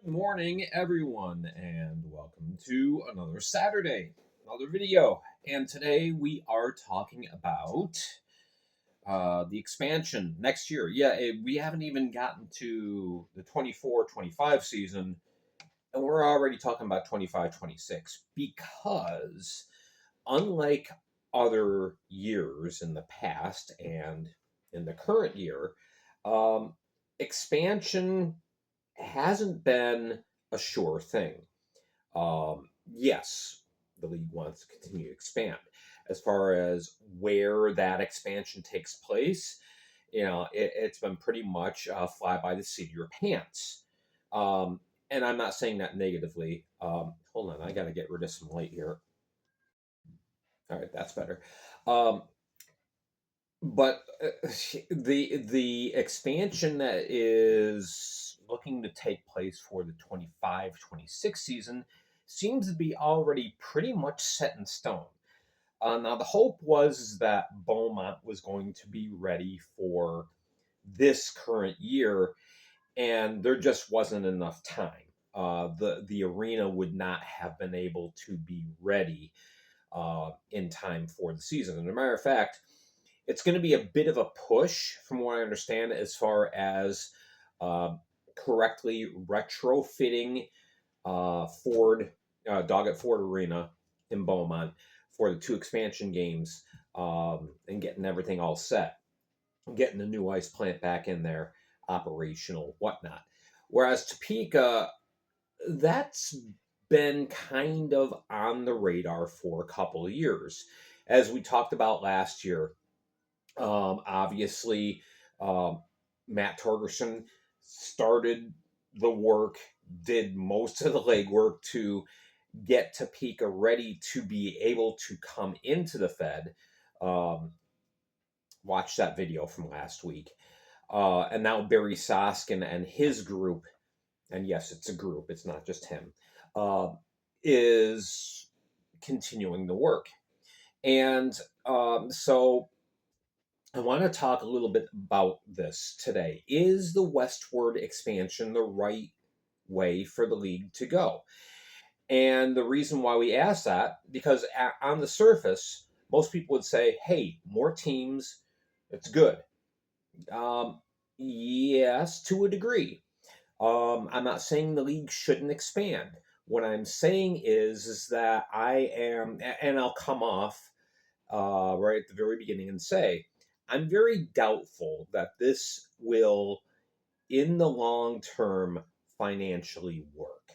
Morning, everyone, and welcome to another Saturday, another video. And today we are talking about the expansion next year. We haven't even gotten to the 24-25 season, and we're already talking about 25-26 because, unlike other years in the past and in the current year, um, expansion hasn't been a sure thing. Yes, the league wants to continue to expand. As far as where that expansion takes place, it's been pretty much fly by the seat of your pants. Um, and I'm not saying that negatively. Hold on, I got to get rid of some light here. All right, that's better. Um, but the expansion that is looking to take place for the 25-26 season seems to be already pretty much set in stone. Now the hope was that Beaumont was going to be ready for this current year, and there just wasn't enough time. The arena would not have been able to be ready in time for the season. And as a matter of fact, it's going to be a bit of a push, from what I understand, as far as uh, correctly retrofitting Doggett Ford Arena in Beaumont for the two expansion games, and getting everything all set, getting the new ice plant back in there, operational, whatnot. Whereas Topeka, that's been kind of on the radar for a couple of years. As we talked about last year, obviously, um, Matt Torgerson started the work, did most of the legwork to get Topeka ready to be able to come into the Fed. Um, watch that video from last week. And now Barry Soskin and his group, and yes, it's a group, it's not just him, uh, is continuing the work. And so I want to talk a little bit about this today. Is the westward expansion the right way for the league to go? And the reason why we ask that, because on the surface, most people would say, hey, more teams, it's good. Um, yes, to a degree. I'm not saying the league shouldn't expand. What I'm saying is that and I'll come off right at the very beginning and say, I'm very doubtful that this will, in the long term, financially work.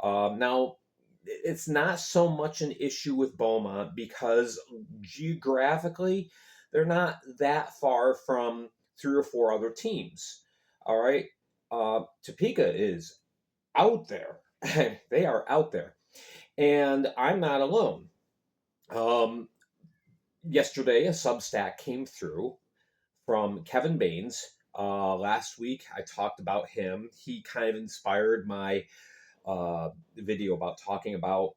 Now, it's not so much an issue with Beaumont because geographically, they're not that far from three or four other teams. All right. Topeka is out there. They are out there. And I'm not alone. Um, Yesterday, a Substack came through from Kevin Baines. Last week, I talked about him. He kind of inspired my video about talking about,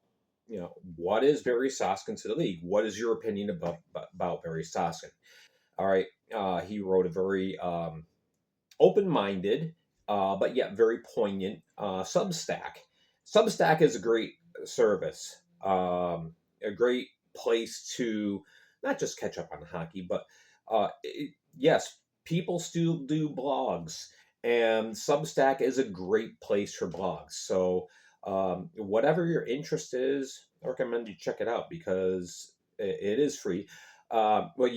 what is Barry Soskin to the league? What is your opinion about Barry Soskin? All right. He wrote a very open-minded, but yet very poignant Substack. Substack is a great service, a great place to not just catch up on hockey, but yes, people still do blogs, and Substack is a great place for blogs. So, whatever your interest is, I recommend you check it out because it is free. Well,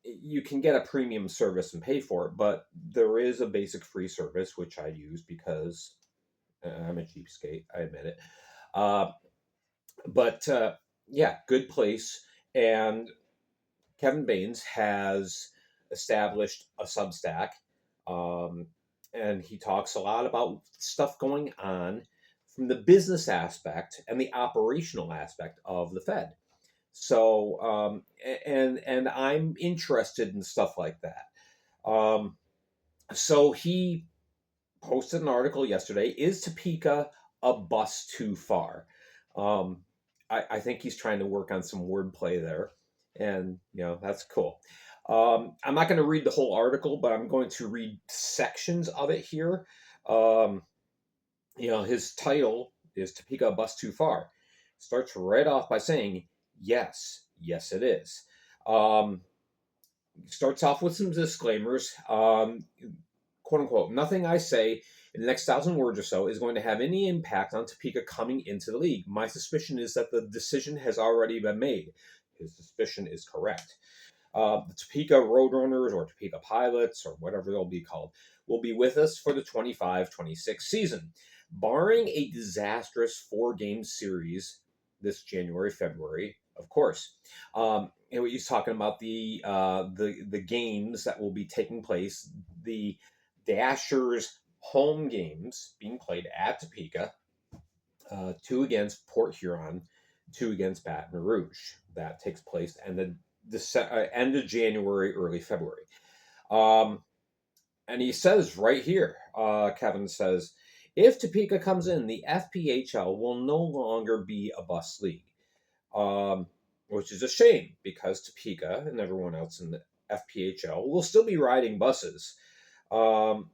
you can get a premium service and pay for it, but there is a basic free service which I use because I'm a cheapskate. I admit it. Uh, but yeah, good place. And Kevin Baines has established a Substack, um, and he talks a lot about stuff going on from the business aspect and the operational aspect of the Fed. So, and I'm interested in stuff like that. Um, so he posted an article yesterday. Is Topeka a bus too far? Um, I think he's trying to work on some wordplay there, and that's cool. I'm not going to read the whole article, but I'm going to read sections of it here. Um, His title is Topeka a Bus Too Far. Starts right off by saying, yes, yes, it is. Um, Starts off with some disclaimers. Quote unquote, nothing I say in the next 1,000 words or so is going to have any impact on Topeka coming into the league. My suspicion is that the decision has already been made. His suspicion is correct. The Topeka Roadrunners or Topeka Pilots or whatever they'll be called will be with us for the 25-26 season. Barring a disastrous 4-game series this January, February, of course. And he's talking about the games that will be taking place, the Dashers home games being played at Topeka, 2 against Port Huron, 2 against Baton Rouge. That takes place end of January, early February. And he says right here, Kevin says, if Topeka comes in, the FPHL will no longer be a bus league, which is a shame because Topeka and everyone else in the FPHL will still be riding buses. Topeka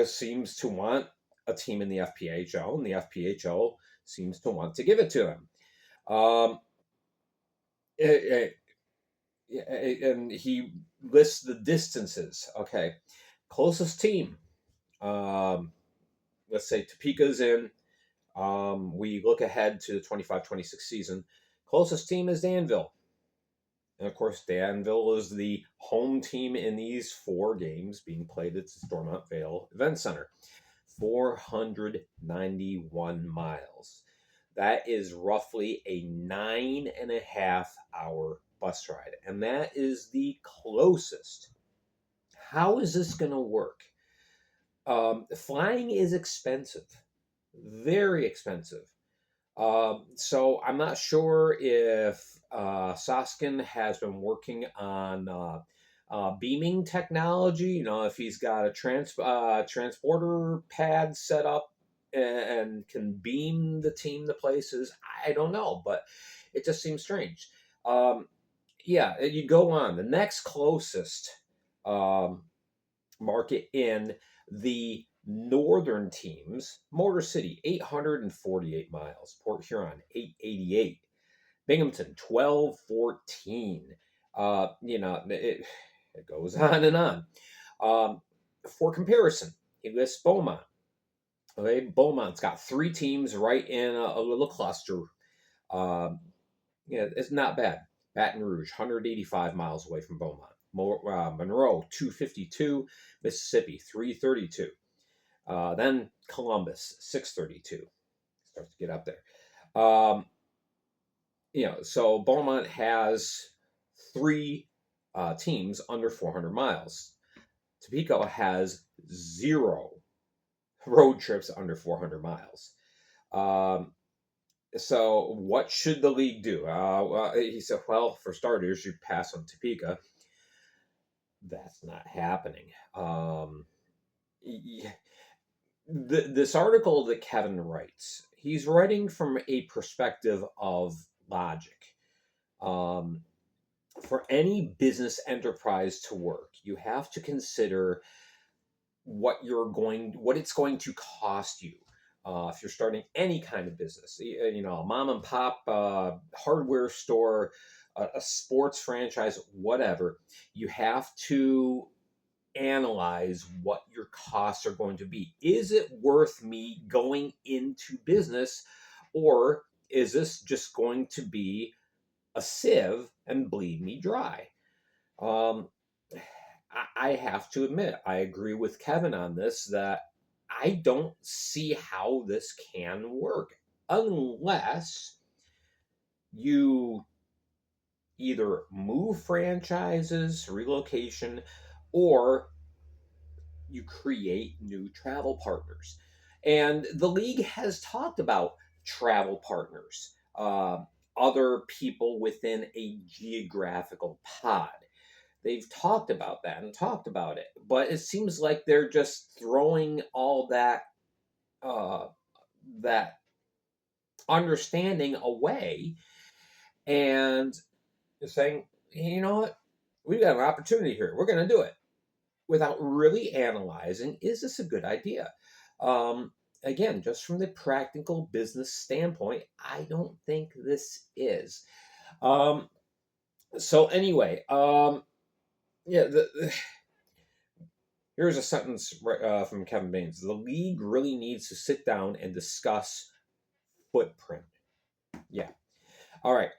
seems to want a team in the FPHL, and the FPHL seems to want to give it to him. And he lists the distances. Okay, closest team. Let's say Topeka's in. We look ahead to the 25-26 season. Closest team is Danville. And of course, Danville is the home team in these 4 games being played at the Stormont Vale Event Center. 491 miles. That is roughly a 9.5-hour bus ride. And that is the closest. How is this going to work? Flying is expensive, very expensive. So I'm not sure if Soskin has been working on beaming technology. If he's got a transporter pad set up and can beam the team to places. I don't know, but it just seems strange. Yeah, you go on. The next closest market in the northern teams, Motor City, 848 miles. Port Huron, 888. Binghamton, 1214. It goes on and on. For comparison, he lists Beaumont. Okay, Beaumont's got 3 teams right in a little cluster. It's not bad. Baton Rouge, 185 miles away from Beaumont. Monroe, 252. Mississippi, 332. Then Columbus, 632. Starts to get up there. So Beaumont has 3 teams under 400 miles. Topeka has 0 road trips under 400 miles. So what should the league do? He said, well, for starters, you pass on Topeka. That's not happening. This article that Kevin writes, he's writing from a perspective of logic. For any business enterprise to work, you have to consider what it's going to cost you. If you're starting any kind of business, a mom and pop hardware store, a sports franchise, whatever, you have to analyze what your costs are going to be. Is it worth me going into business, or is this just going to be a sieve and bleed me dry? I have to admit, I agree with Kevin on this, that I don't see how this can work unless you either move franchises, relocation, or you create new travel partners. And the league has talked about travel partners, other people within a geographical pod. They've talked about that and talked about it, but it seems like they're just throwing all that understanding away and saying, you know what, we've got an opportunity here. We're going to do it. without really analyzing, is this a good idea? Um, Again, just from the practical business standpoint, I don't think this is. Um, so anyway, yeah, here's a sentence from Kevin Baines. The league really needs to sit down and discuss footprint. Yeah. All right.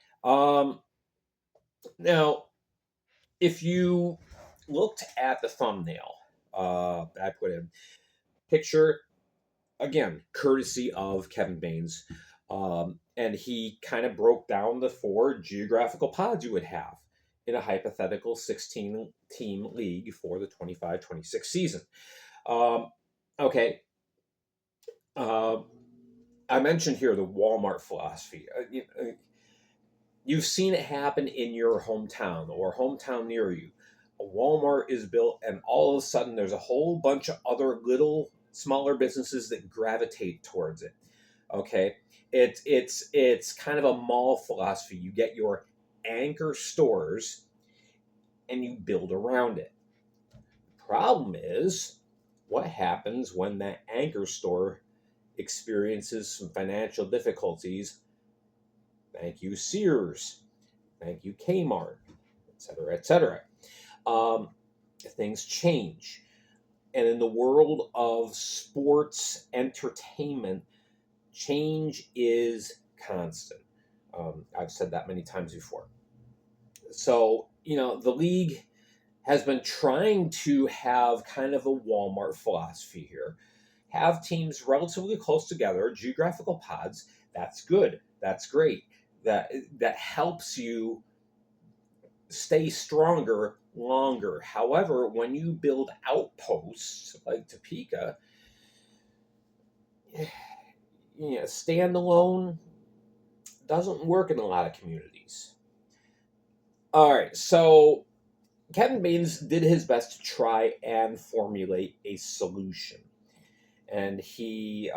Now, if you looked at the thumbnail, I put in picture again, courtesy of Kevin Baines. And he kind of broke down the 4 geographical pods you would have in a hypothetical 16 team league for the 25-26 season. Um, okay. Uh, I mentioned here the Walmart philosophy. You've seen it happen in your hometown or hometown near you. A Walmart is built, and all of a sudden, there's a whole bunch of other little, smaller businesses that gravitate towards it. Okay, it's kind of a mall philosophy. You get your anchor stores, and you build around it. The problem is, what happens when that anchor store experiences some financial difficulties? Thank you, Sears. Thank you, Kmart, etc., etc. Um, Things change. And in the world of sports entertainment, change is constant. I've said that many times before. So, the league has been trying to have kind of a Walmart philosophy here. Have teams relatively close together, geographical pods. That's good. That's great. That helps you stay stronger longer. However, when you build outposts like Topeka, standalone doesn't work in a lot of communities. All right, so Kevin Baines did his best to try and formulate a solution. And he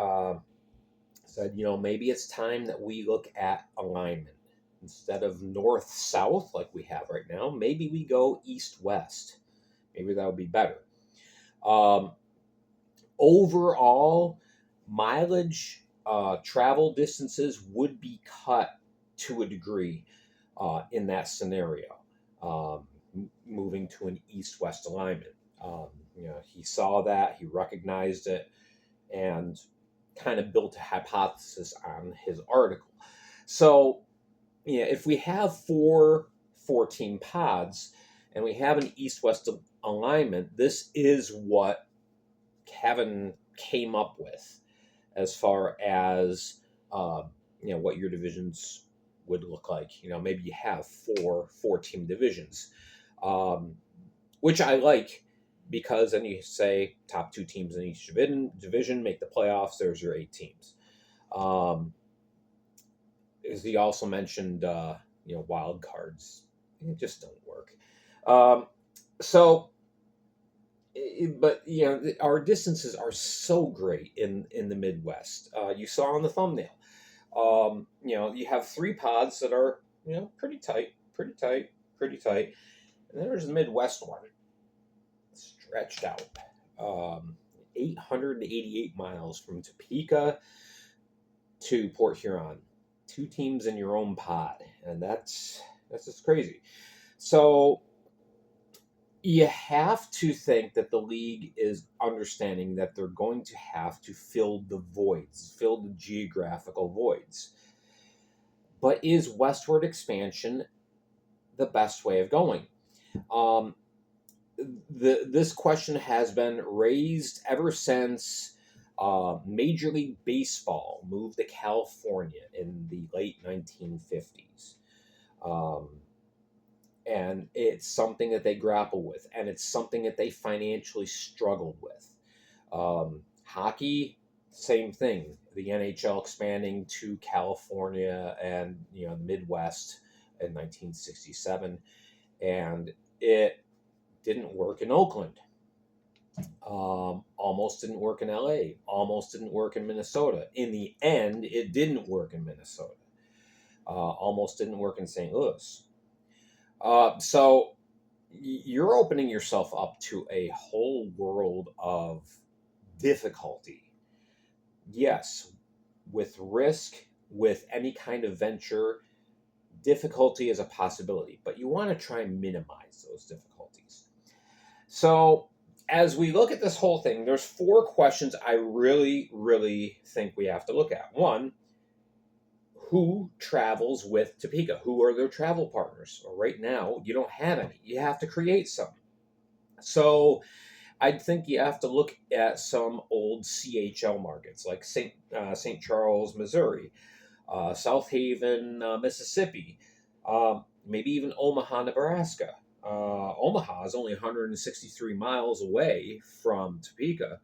said, maybe it's time that we look at alignment. Instead of north-south like we have right now, maybe we go east-west. Maybe that would be better. Overall, mileage, travel distances would be cut to a degree in that scenario, moving to an east-west alignment. He saw that, he recognized it, and kind of built a hypothesis on his article. So, if we have 4 team pods and we have an east-west alignment, this is what Kevin came up with as far as what your divisions would look like. Maybe you have 4 team divisions, which I like, because then you say top 2 teams in each division make the playoffs. There's your 8 teams. As he also mentioned, wild cards. It just don't work. But our distances are so great in the Midwest. You saw on the thumbnail. You have 3 pods that are pretty tight, and then there's the Midwest one, stretched out, 888 miles from Topeka to Port Huron. 2 teams in your own pod, and that's just crazy. So you have to think that the league is understanding that they're going to have to fill the geographical voids. But is westward expansion the best way of going? This question has been raised ever since Major League Baseball moved to California in the late 1950s. And it's something that they grapple with, and it's something that they financially struggled with. Hockey, same thing. The NHL expanding to California and the Midwest in 1967, and it didn't work in Oakland. Almost didn't work in LA. Almost didn't work in Minnesota. In the end, it didn't work in Minnesota. Almost didn't work in St. Louis. So you're opening yourself up to a whole world of difficulty. Yes, with risk, with any kind of venture, difficulty is a possibility, but you want to try and minimize those difficulties. So, as we look at this whole thing, there's four questions I really, really think we have to look at. One, who travels with Topeka? Who are their travel partners? Well, right now, you don't have any. You have to create some. So, I think you have to look at some old CHL markets like St. Charles, Missouri, South Haven, Mississippi, maybe even Omaha, Nebraska. Omaha is only 163 miles away from Topeka.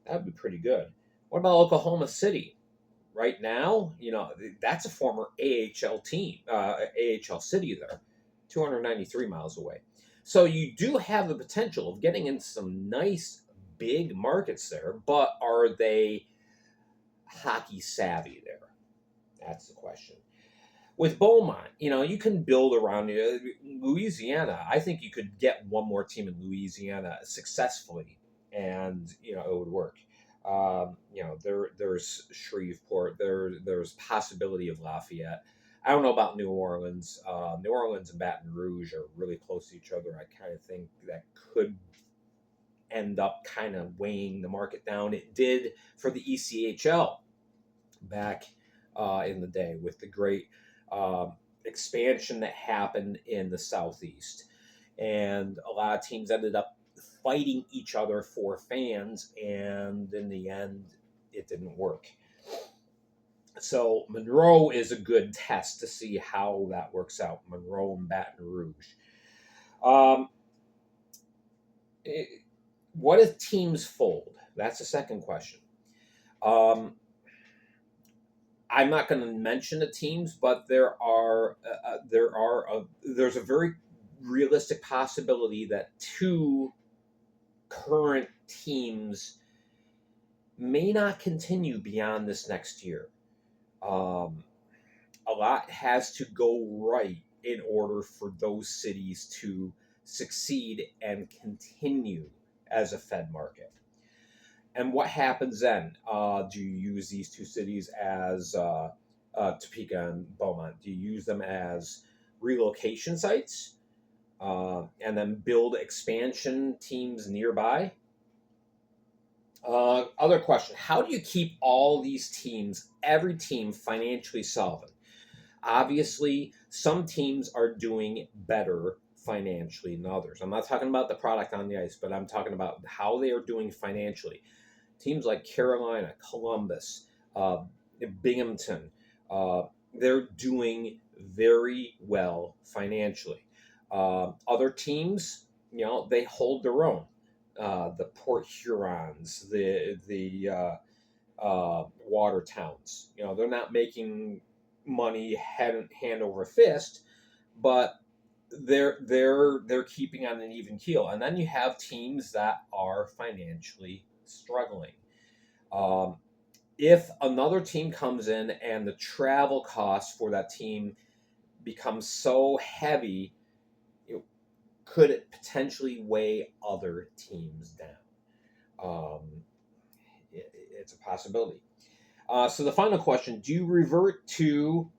That would be pretty good. What about Oklahoma City? Right now, that's a former AHL team, AHL city there, 293 miles away. So you do have the potential of getting in some nice big markets there, but are they hockey savvy there? That's the question. With Beaumont, you can build around it. Louisiana, I think you could get one more team in Louisiana successfully, and it would work. There's Shreveport. There's possibility of Lafayette. I don't know about New Orleans. New Orleans and Baton Rouge are really close to each other. I kind of think that could end up kind of weighing the market down. It did for the ECHL back in the day with the great expansion that happened in the Southeast. And a lot of teams ended up fighting each other for fans, and in the end, it didn't work. So Monroe is a good test to see how that works out. Monroe and Baton Rouge. What if teams fold? That's the second question. I'm not going to mention the teams, but there's a very realistic possibility that two current teams may not continue beyond this next year. A lot has to go right in order for those cities to succeed and continue as a Fed market. And what happens then? Do you use these two cities as Topeka and Beaumont? Do you use them as relocation sites and then build expansion teams nearby? Other question: how do you keep all these teams, every team, financially solvent? Obviously, some teams are doing better financially than others. I'm not talking about the product on the ice, but I'm talking about how they are doing financially. Teams like Carolina, Columbus, Binghamton, they're doing very well financially. Other teams, they hold their own. The Port Hurons, the water towns, they're not making money hand over fist, but they're keeping on an even keel. And then you have teams that are financially struggling. If another team comes in and the travel costs for that team become so heavy, could it potentially weigh other teams down? It's a possibility. So the final question: do you revert to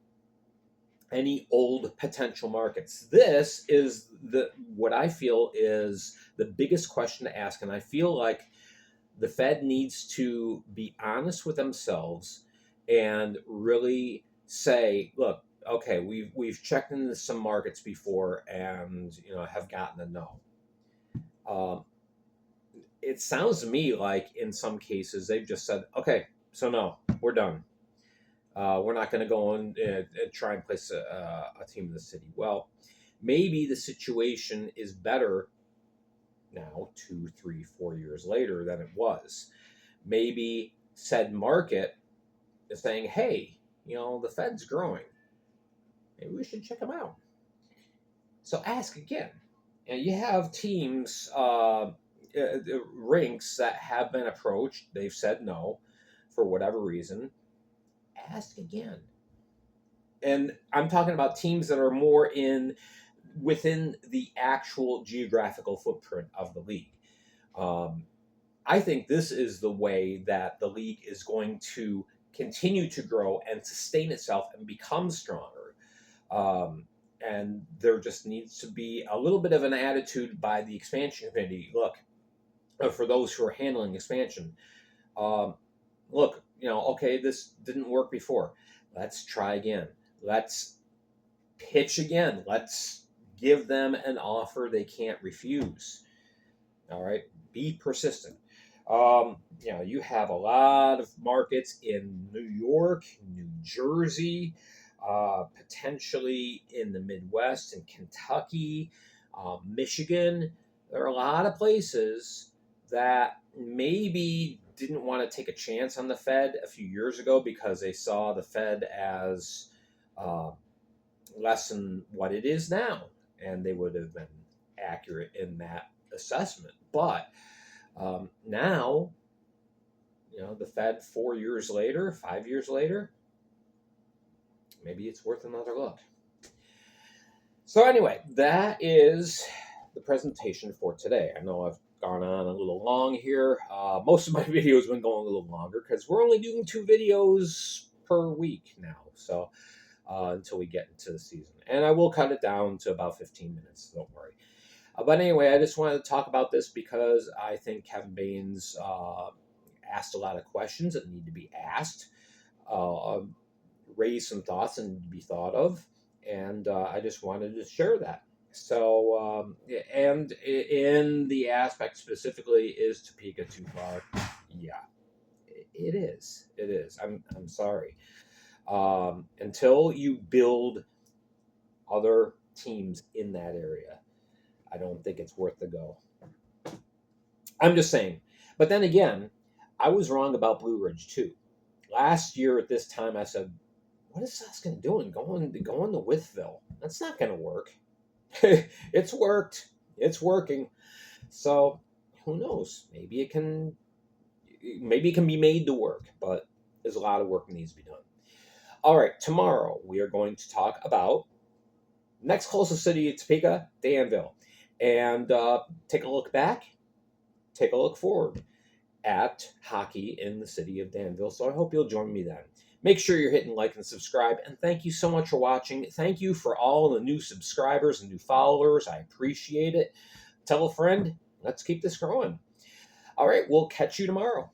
any old potential markets? This is what I feel is the biggest question to ask, and I feel like the Fed needs to be honest with themselves and really say, look, okay, we've checked into some markets before and have gotten a no. It sounds to me like in some cases they've just said, okay, so no, we're done. We're not going to go and try and place a team in the city. Well, maybe the situation is better now, 2, 3, 4 years later than it was. Maybe said market is saying, hey, the Fed's growing. Maybe we should check them out. So ask again. And you have teams, rinks that have been approached. They've said no for whatever reason. Ask again. And I'm talking about teams that are more in within the actual geographical footprint of the league. I think this is the way that the league is going to continue to grow and sustain itself and become stronger. And there just needs to be a little bit of an attitude by the expansion committee. Look, for those who are handling expansion, look, okay, this didn't work before. Let's try again. Let's pitch again. Let's give them an offer they can't refuse. All right, be persistent. You have a lot of markets in New York, New Jersey, potentially in the Midwest and Kentucky, Michigan. There are a lot of places that maybe didn't want to take a chance on the Fed a few years ago because they saw the Fed as less than what it is now, and they would have been accurate in that assessment. But now, the Fed 4 years later, 5 years later, maybe it's worth another look. So anyway, that is the presentation for today. I know I've gone on a little long here. Most of my videos have been going a little longer because we're only doing 2 videos per week now. So until we get into the season. And I will cut it down to about 15 minutes, don't worry. But anyway, I just wanted to talk about this because I think Kevin Baines asked a lot of questions that need to be asked, raised some thoughts that need to be thought of, and I just wanted to share that. So, and in the aspect specifically, is Topeka too far? Yeah, it is. It is. I'm sorry. Until you build other teams in that area, I don't think it's worth the go. I'm just saying. But then again, I was wrong about Blue Ridge too. Last year at this time, I said, "What is Suskin doing? Going to Withville? That's not going to work." It's worked. It's working. So who knows? Maybe it can be made to work, but there's a lot of work that needs to be done. All right, tomorrow we are going to talk about next closest city to Topeka, Danville, and take a look back, take a look forward at hockey in the city of Danville. So I hope you'll join me then. Make sure you're hitting like and subscribe, and thank you so much for watching. Thank you for all the new subscribers and new followers. I appreciate it. Tell a friend. Let's keep this growing. All right, we'll catch you tomorrow.